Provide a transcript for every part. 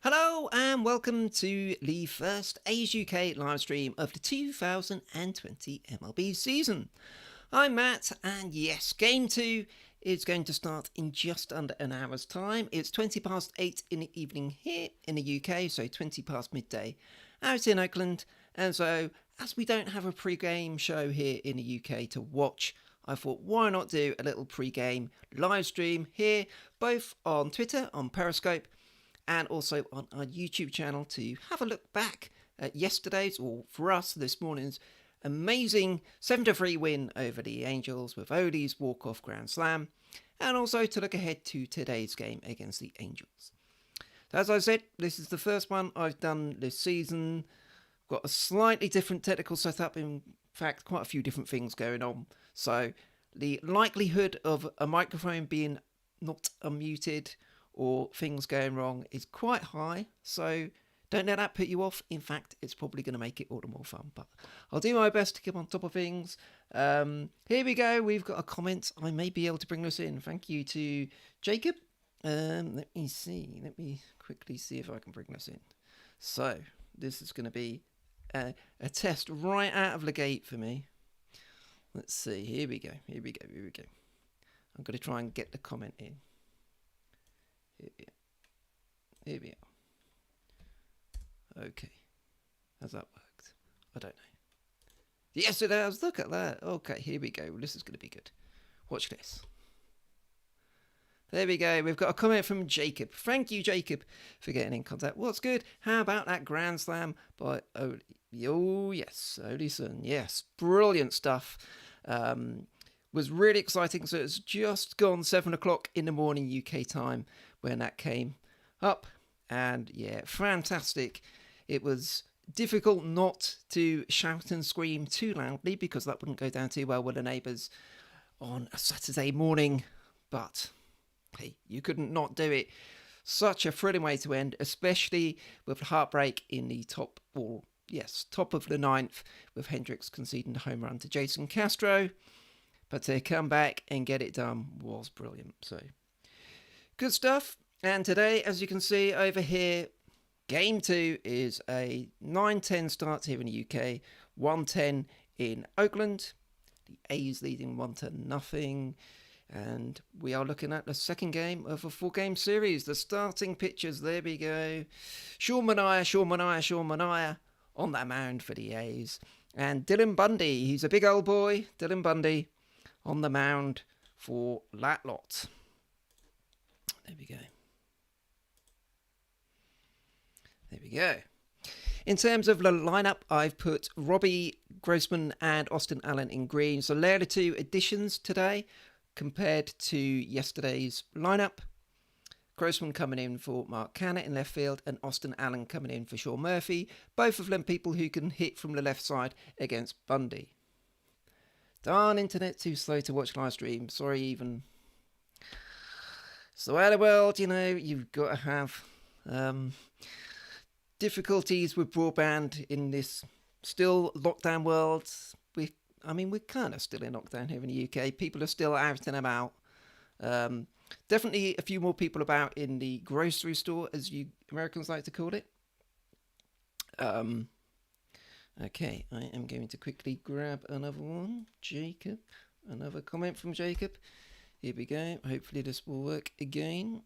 Hello and welcome to the first A's UK live stream of the 2020 MLB season. I'm Matt, and yes, Game 2 is going to start in just under an hour's time. It's 20 past 8 in the evening here in the UK, so 20 past midday out in Oakland. And so, as we don't have a pre-game show here in the UK to watch, I thought, why not do a little pre-game live stream here, both on Twitter, on Periscope, and also on our YouTube channel to have a look back at yesterday's, or for us, this morning's amazing 7-3 win over the Angels with Odie's walk-off grand slam, and also to look ahead to today's game against the Angels. As I said, this is the first one I've done this season. Got a slightly different technical setup, in fact quite a few different things going on, so the likelihood of a microphone being not unmuted or things going wrong is quite high, so don't let that put you off. In fact, it's probably going to make it all the more fun, but I'll do my best to keep on top of things. Here we go. We've got a comment. I may be able to bring this in. Thank you to Jacob. Let me see. Let me quickly see if I can bring this in. So this is going to be a test right out of the gate for me. Let's see. Here we go. Here we go. Here we go. I'm going to try and get the comment in. Here we are. Okay. Has that worked? I don't know. Yes, it has. Look at that. Okay, here we go. This is going to be good. Watch this. There we go. We've got a comment from Jacob. Thank you, Jacob, for getting in contact. What's good? How about that grand slam by Oli? Oh, yes. Olison. Yes. Brilliant stuff. Was really exciting. So it's just gone 7 o'clock in the morning UK time when that came up, and yeah, fantastic. It was difficult not to shout and scream too loudly because that wouldn't go down too well with the neighbours on a Saturday morning, but hey, you couldn't not do it. Such a thrilling way to end, especially with heartbreak in the top of the ninth, with Hendricks conceding the home run to Jason Castro. But to come back and get it done was brilliant. So, good stuff. And today, as you can see over here, Game 2 is a 9-10 start here in the UK, 1-10 in Oakland. The A's leading 1-0. And we are looking at the second game of a 4-game series. The starting pitchers, there we go. Sean Manaea on that mound for the A's. And Dylan Bundy, he's a big old boy, Dylan Bundy, on the mound for that lot. There we go. There we go. In terms of the lineup, I've put Robbie Grossman and Austin Allen in green. So they're the two additions today compared to yesterday's lineup. Grossman coming in for Mark Canna in left field, and Austin Allen coming in for Sean Murphy. Both of them people who can hit from the left side against Bundy. Darn internet too slow to watch live stream. Sorry, even. It's the way of the world, you know. You've got to have difficulties with broadband in this still lockdown world. We're kind of still in lockdown here in the UK. People are still out and about. Definitely a few more people about in the grocery store, as you Americans like to call it. Okay, I am going to quickly grab another one. Jacob, another comment from Jacob. Here we go. Hopefully this will work again.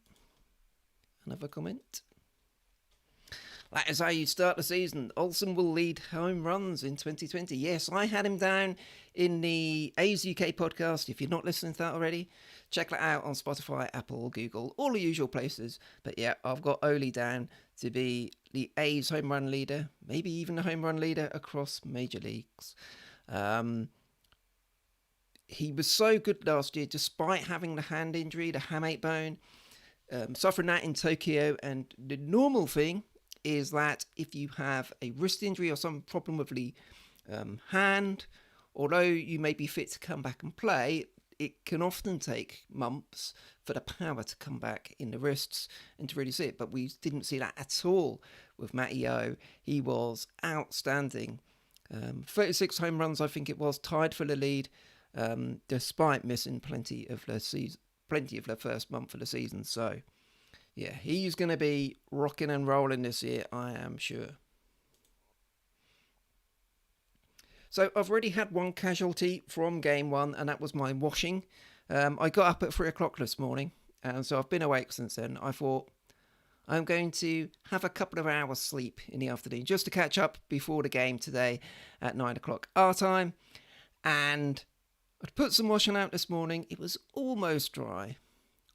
Another comment. That is how you start the season. Olsen will lead home runs in 2020. Yes, I had him down in the A's UK podcast. If you're not listening to that already, check that out on Spotify, Apple, Google, all the usual places. But yeah, I've got Oli down to be the A's home run leader, maybe even the home run leader across major leagues. He was so good last year, despite having the hand injury, the hamate bone, suffering that in Tokyo. And the normal thing is that if you have a wrist injury or some problem with the hand, although you may be fit to come back and play, it can often take months for the power to come back in the wrists and to really see it. But we didn't see that at all with Matty O. He was outstanding. 36 home runs, I think it was, tied for the lead, despite missing plenty of the first month of the season. So Yeah, he's going to be rocking and rolling this year, I am sure. So I've already had one casualty from game one, and that was my washing. I got up at 3 o'clock this morning, and so I've been awake since then. I thought I'm going to have a couple of hours sleep in the afternoon just to catch up before the game today at 9 o'clock our time. And I'd put some washing out this morning. It was almost dry.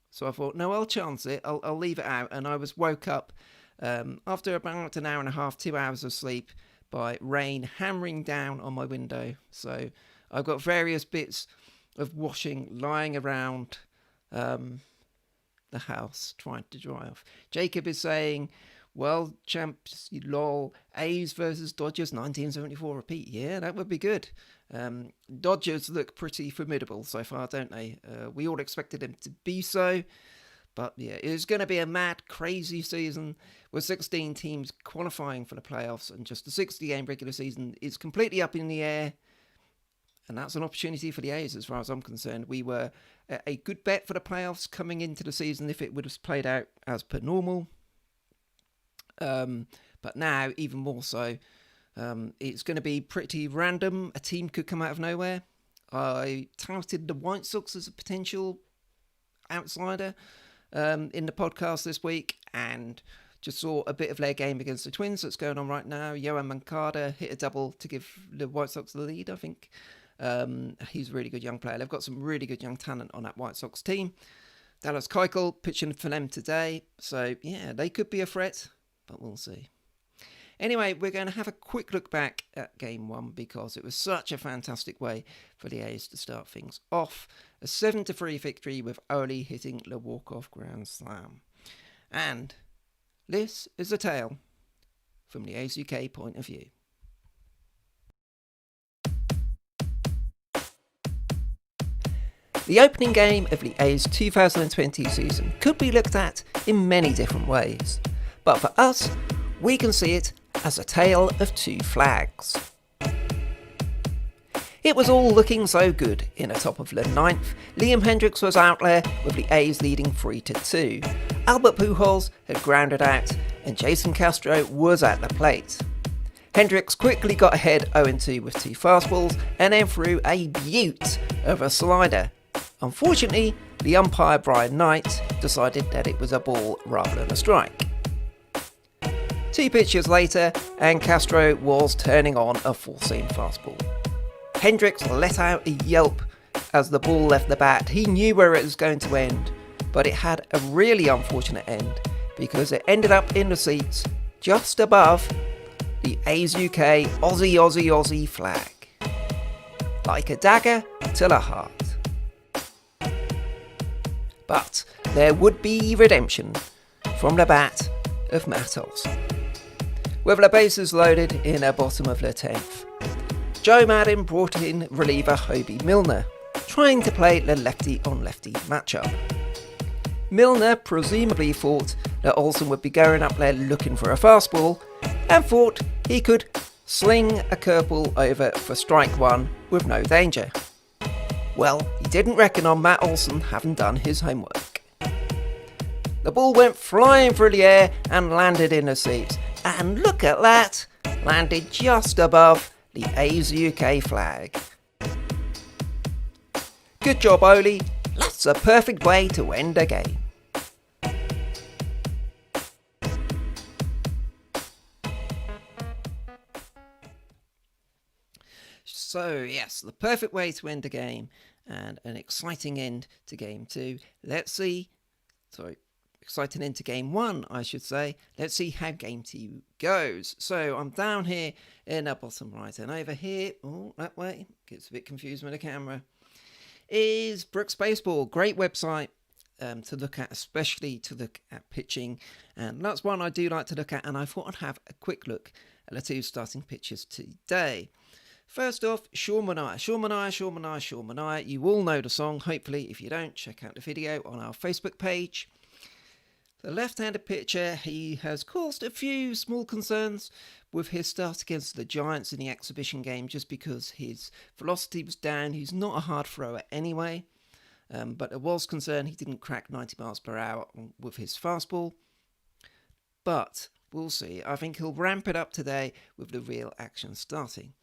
So I thought, no, I'll chance it. I'll leave it out. And I was woke up after about an hour and a half, 2 hours of sleep, by rain hammering down on my window. So I've got various bits of washing lying around the house trying to dry off. Jacob is saying, well, champs, lol, A's versus Dodgers 1974 repeat. Yeah, that would be good. Dodgers look pretty formidable so far, don't they? We all expected them to be so. But yeah, it's going to be a mad, crazy season with 16 teams qualifying for the playoffs, and just the 60-game regular season is completely up in the air. And that's an opportunity for the A's as far as I'm concerned. We were a good bet for the playoffs coming into the season if it would have played out as per normal. But now, even more so, it's going to be pretty random. A team could come out of nowhere. I touted the White Sox as a potential outsider in the podcast this week, and just saw a bit of their game against the Twins that's going on right now. Yohan Moncada hit a double to give the White Sox the lead, I think. He's a really good young player. They've got some really good young talent on that White Sox team. Dallas Keuchel pitching for them today. So, yeah, they could be a threat, but we'll see. Anyway, we're going to have a quick look back at Game 1 because it was such a fantastic way for the A's to start things off. A 7-3 victory with Ole hitting the walk-off grand slam. And this is a tale from the A's UK point of view. The opening game of the A's 2020 season could be looked at in many different ways. But for us, we can see it as a tale of two flags. It was all looking so good in the top of the ninth. Liam Hendriks was out there with the A's leading 3-2. Albert Pujols had grounded out and Jason Castro was at the plate. Hendriks quickly got ahead 0-2 with two fastballs and then threw a beaut of a slider. Unfortunately, the umpire Brian Knight decided that it was a ball rather than a strike. 2 pitches later, and Castro was turning on a full-seam fastball. Hendriks let out a yelp as the ball left the bat. He knew where it was going to end, but it had a really unfortunate end because it ended up in the seats just above the A's UK Aussie Aussie Aussie flag. Like a dagger to the heart. But there would be redemption from the bat of Matt Olson. With the bases loaded in the bottom of the 10th, Joe Maddon brought in reliever Hobie Milner, trying to play the lefty-on-lefty matchup. Milner presumably thought that Olson would be going up there looking for a fastball, and thought he could sling a curveball over for strike one with no danger. Well, he didn't reckon on Matt Olson having done his homework. The ball went flying through the air and landed in the seats. And look at that, landed just above the A's UK flag. Good job, Ole. That's a perfect way to end a game. So, yes, the perfect way to end a game and an exciting end to Game 2. Exciting into Game 1, I should say. Let's see how Game 2 goes. So I'm down here in the bottom right, and over here, that way, gets a bit confused with the camera, is Brooks Baseball. Great website to look at, especially to look at pitching. And that's one I do like to look at, and I thought I'd have a quick look at the two starting pitchers today. First off, Sean Manaea. You all know the song, hopefully. If you don't, check out the video on our Facebook page. The left-handed pitcher, he has caused a few small concerns with his start against the Giants in the exhibition game just because his velocity was down. He's not a hard thrower anyway. But there was concern he didn't crack 90 miles per hour with his fastball. But we'll see. I think he'll ramp it up today with the real action starting.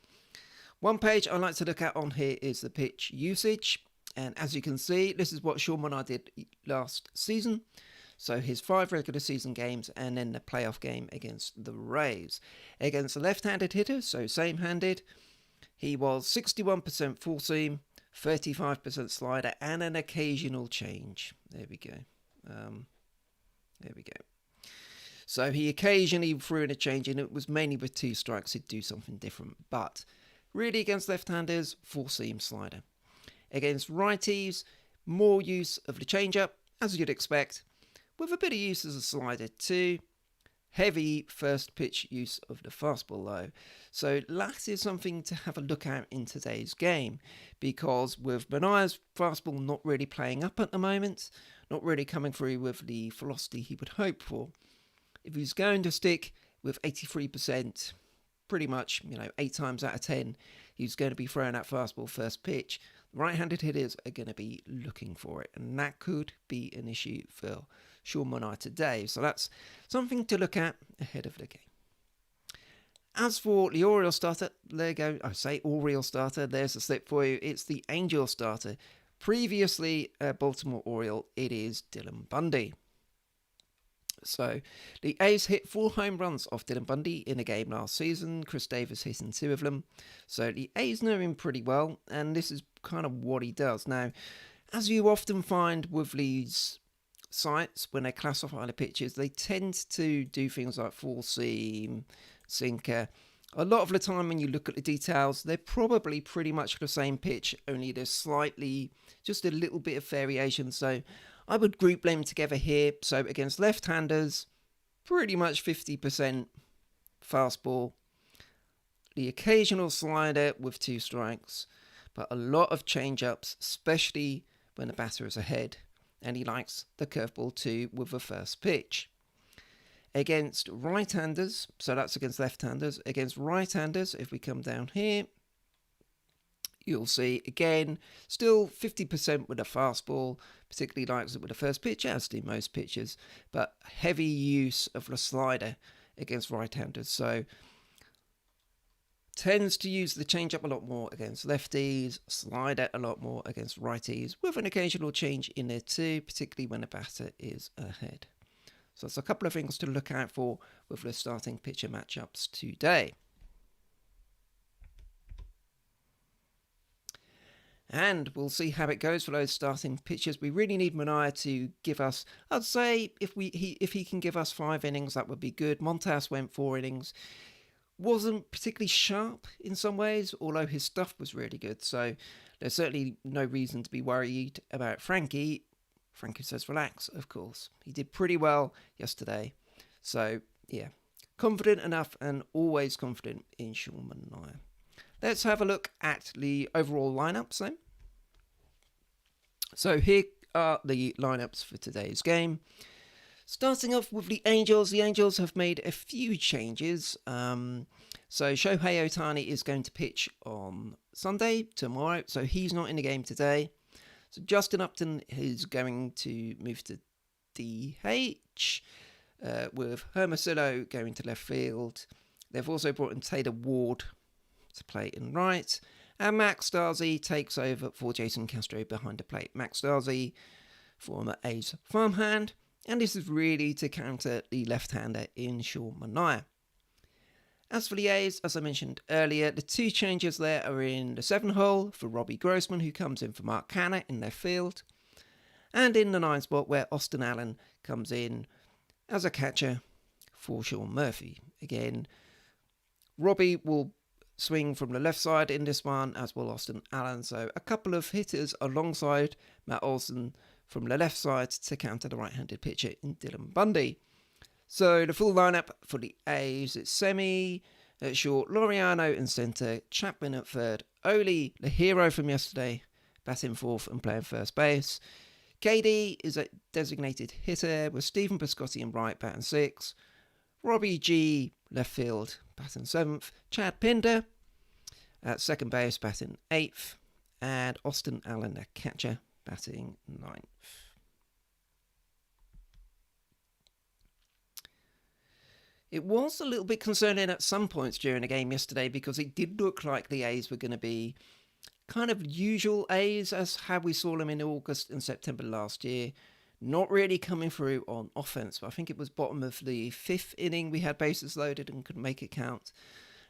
One page I like to look at on here is the pitch usage. And as you can see, this is what Sean Manaea did last season. So his 5 regular season games and then the playoff game against the Rays. Against the left-handed hitters, so same-handed, he was 61% full seam, 35% slider, and an occasional change. There we go. So he occasionally threw in a change, and it was mainly with 2 strikes he'd do something different. But really against left-handers, full seam slider. Against righties, more use of the changeup, as you'd expect, with a bit of use as a slider too. Heavy first pitch use of the fastball though. So that is something to have a look at in today's game, because with Manaea's fastball not really playing up at the moment, not really coming through with the velocity he would hope for, if he's going to stick with 83%, pretty much, 8 times out of 10, he's going to be throwing that fastball first pitch. Right-handed hitters are going to be looking for it, and that could be an issue for Sean Manaea today. So that's something to look at ahead of the game. As for the Orioles starter, there you go. I say Orioles starter, there's a slip for you. It's the Angels starter. Previously a Baltimore Oriole, it is Dylan Bundy. So the A's hit 4 home runs off Dylan Bundy in a game last season. Chris Davis hitting 2 of them. So the A's know him pretty well, and this is kind of what he does. Now, as you often find with these sites, when they classify the pitches, they tend to do things like full seam, sinker. A lot of the time when you look at the details, they're probably pretty much the same pitch, only there's slightly, just a little bit of variation. So I would group them together here. So against left-handers, pretty much 50% fastball, the occasional slider with 2 strikes, but a lot of change-ups, especially when the batter is ahead, and he likes the curveball too with the first pitch. Against right-handers, so that's against left-handers, against right-handers, if we come down here, you'll see, again, still 50% with a fastball, particularly likes it with the first pitch, as do most pitchers, but heavy use of the slider against right-handers. So tends to use the changeup a lot more against lefties, slider a lot more against righties, with an occasional change in there too, particularly when the batter is ahead. So that's a couple of things to look out for with the starting pitcher matchups today. And we'll see how it goes for those starting pitchers. We really need Manaea to give us, I'd say, if he can give us 5 innings, that would be good. Montas went 4 innings. Wasn't particularly sharp in some ways, although his stuff was really good. So there's certainly no reason to be worried about Frankie. Frankie says relax, of course. He did pretty well yesterday. So, yeah, confident enough and always confident in Sean Manaea. Let's have a look at the overall lineups then. So here are the lineups for today's game. Starting off with the Angels have made a few changes. So Shohei Ohtani is going to pitch on Sunday, tomorrow, so he's not in the game today. So Justin Upton is going to move to DH, with Hermosillo going to left field. They've also brought in Taylor Ward to play in right, and Max Stassi takes over for Jason Castro behind the plate. Max Stassi, former A's farmhand, and this is really to counter the left-hander in Sean Manaea. As for the A's, as I mentioned earlier, the 2 changes there are in the 7 hole for Robbie Grossman, who comes in for Mark Canha in left field, and in the 9 spot where Austin Allen comes in as a catcher for Sean Murphy. Again, Robbie will swing from the left side in this one, as will Austin Allen. So a couple of hitters alongside Matt Olson from the left side to counter the right-handed pitcher in Dylan Bundy. So the full lineup for the A's, it's Semi at short, Laureano in centre, Chapman at third, Oli, the hero from yesterday, batting fourth and playing first base. KD is a designated hitter with Stephen Piscotty in right, batting 6. Robbie G, left field, batting 7th. Chad Pinder at second base, batting 8th. And Austin Allen, a catcher, batting 9th. It was a little bit concerning at some points during the game yesterday because it did look like the A's were going to be kind of usual A's as how we saw them in August and September last year. Not really coming through on offense, but I think it was bottom of the 5th inning we had bases loaded and could make it count.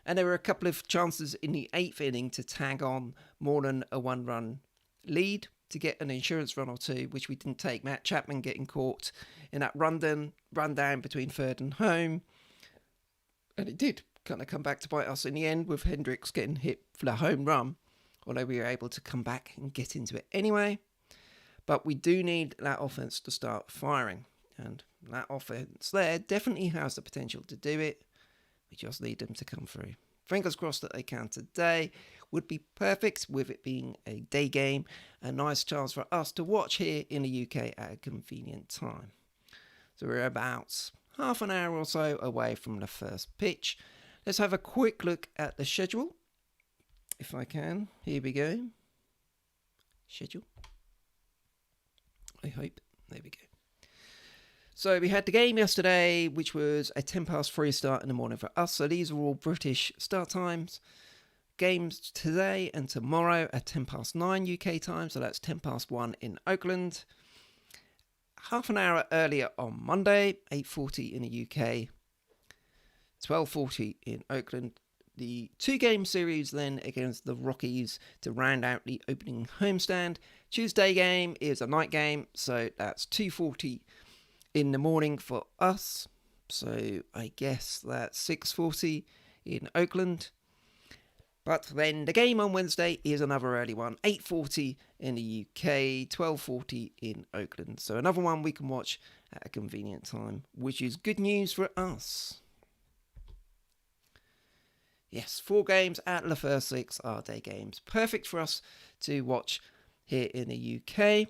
And there were a couple of chances in the 8th inning to tag on more than a 1-run lead to get an insurance run or two, which we didn't take. Matt Chapman getting caught in that run down between third and home. And it did kind of come back to bite us in the end with Hendricks getting hit for the home run, although we were able to come back and get into it anyway. But we do need that offense to start firing. And that offense there definitely has the potential to do it. We just need them to come through. Fingers crossed that they can today. Would be perfect with it being a day game. A nice chance for us to watch here in the UK at a convenient time. So we're about half an hour or so away from the first pitch. Let's have a quick look at the schedule. If I can. Here we go. Schedule. I hope. There we go. So we had the game yesterday, which was a 3:10 start in the morning for us. So these are all British start times. Games today and tomorrow at 9:10 UK time. So that's 1:10 in Oakland. Half an hour earlier on Monday, 8:40 in the UK, 12:40 in Oakland. The 2-game series then against the Rockies to round out the opening homestand. Tuesday game is a night game, so that's 2:40 in the morning for us. So I guess that's 6:40 in Oakland. But then the game on Wednesday is another early one, 8:40 in the UK, 12:40 in Oakland. So another one we can watch at a convenient time, which is good news for us. Yes, 4 games out of the first 6 are day games. Perfect for us to watch here in the UK.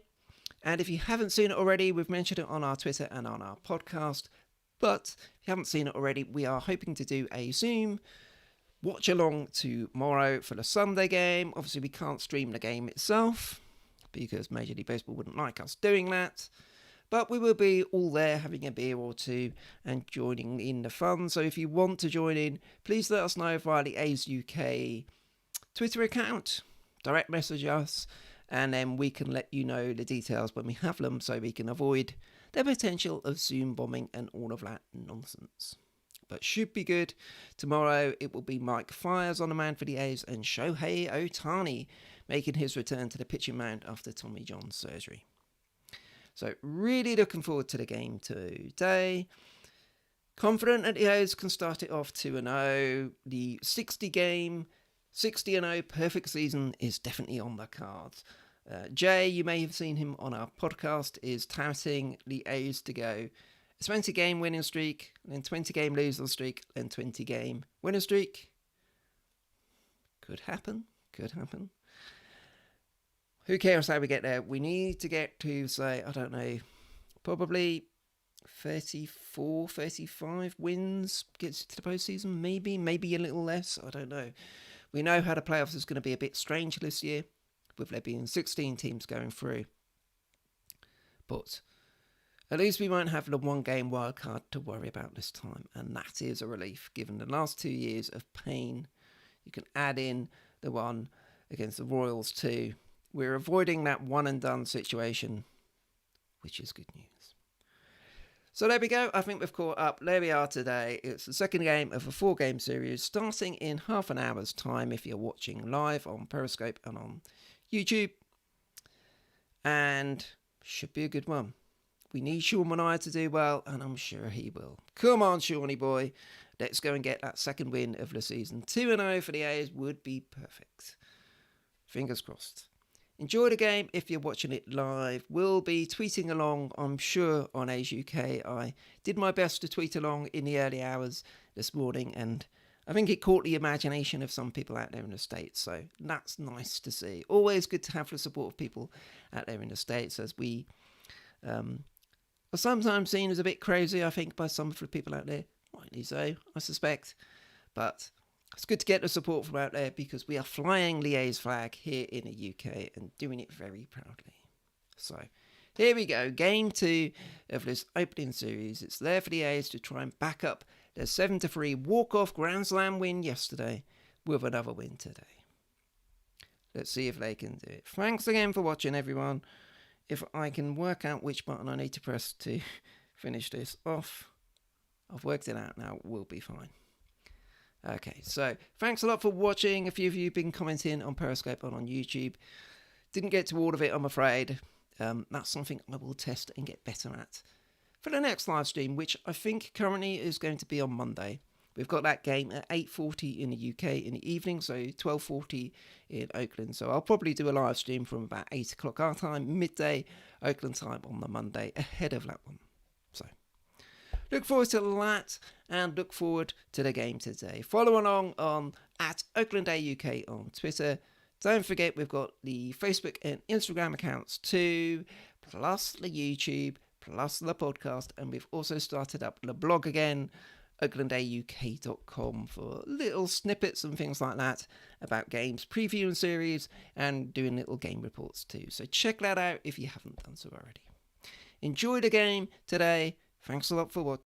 And if you haven't seen it already, we've mentioned it on our Twitter and on our podcast. But if you haven't seen it already, we are hoping to do a Zoom watch along tomorrow for the Sunday game. Obviously, we can't stream the game itself because Major League Baseball wouldn't like us doing that. But we will be all there having a beer or two and joining in the fun. So if you want to join in, please let us know via the A's UK Twitter account. Direct message us and then we can let you know the details when we have them so we can avoid the potential of Zoom bombing and all of that nonsense. But should be good. Tomorrow it will be Mike Fiers on the mound for the A's and Shohei Ohtani making his return to the pitching mound after Tommy John surgery. So really looking forward to the game today. Confident that the A's can start it off 2-0. The 60-0 perfect season is definitely on the cards. Jay, you may have seen him on our podcast, is touting the A's to go 20-game winning streak, then 20-game losing streak, then 20-game winning streak. Could happen. Who cares how we get there? We need to get to, say, I don't know, probably 34, 35 wins, gets to the postseason, maybe a little less, I don't know. We know how the playoffs is going to be a bit strange this year, with there being 16 teams going through. But at least we won't have the 1-game wildcard to worry about this time, and that is a relief, given the last 2 years of pain. You can add in the one against the Royals too. We're avoiding that one-and-done situation, which is good news. So there we go. I think we've caught up. There we are today. It's the second game of a 4-game series, starting in half an hour's time if you're watching live on Periscope and on YouTube. And should be a good one. We need Sean Manaea to do well, and I'm sure he will. Come on, Shawnee boy. Let's go and get that second win of the season. 2-0 for the A's would be perfect. Fingers crossed. Enjoy the game if you're watching it live. We'll be tweeting along, I'm sure, on A's UK. I did my best to tweet along in the early hours this morning, and I think it caught the imagination of some people out there in the States, so that's nice to see. Always good to have the support of people out there in the States, as we are sometimes seen as a bit crazy, I think, by some of the people out there. Rightly so, I suspect. But it's good to get the support from out there because we are flying the A's flag here in the UK and doing it very proudly. So here we go, game 2 of this opening series. It's there for the A's to try and back up their 7-3 walk-off Grand Slam win yesterday with another win today. Let's see if they can do it. Thanks again for watching, everyone. If I can work out which button I need to press to finish this off, I've worked it out now, we'll be fine. Okay, so thanks a lot for watching. A few of you have been commenting on Periscope and on YouTube. Didn't get to all of it, I'm afraid. That's something I will test and get better at for the next live stream, which I think currently is going to be on Monday. We've got that game at 8:40 in the UK in the evening, so 12:40 in Oakland. So I'll probably do a live stream from about 8 o'clock our time, midday Oakland time on the Monday ahead of that one. So look forward to that and look forward to the game today. Follow along on at @OaklandAUK on Twitter. Don't forget we've got the Facebook and Instagram accounts too, plus the YouTube, plus the podcast, and we've also started up the blog again, OaklandAUK.com, for little snippets and things like that about games, previewing series, and doing little game reports too. So check that out if you haven't done so already. Enjoy the game today. Thanks a lot for watching.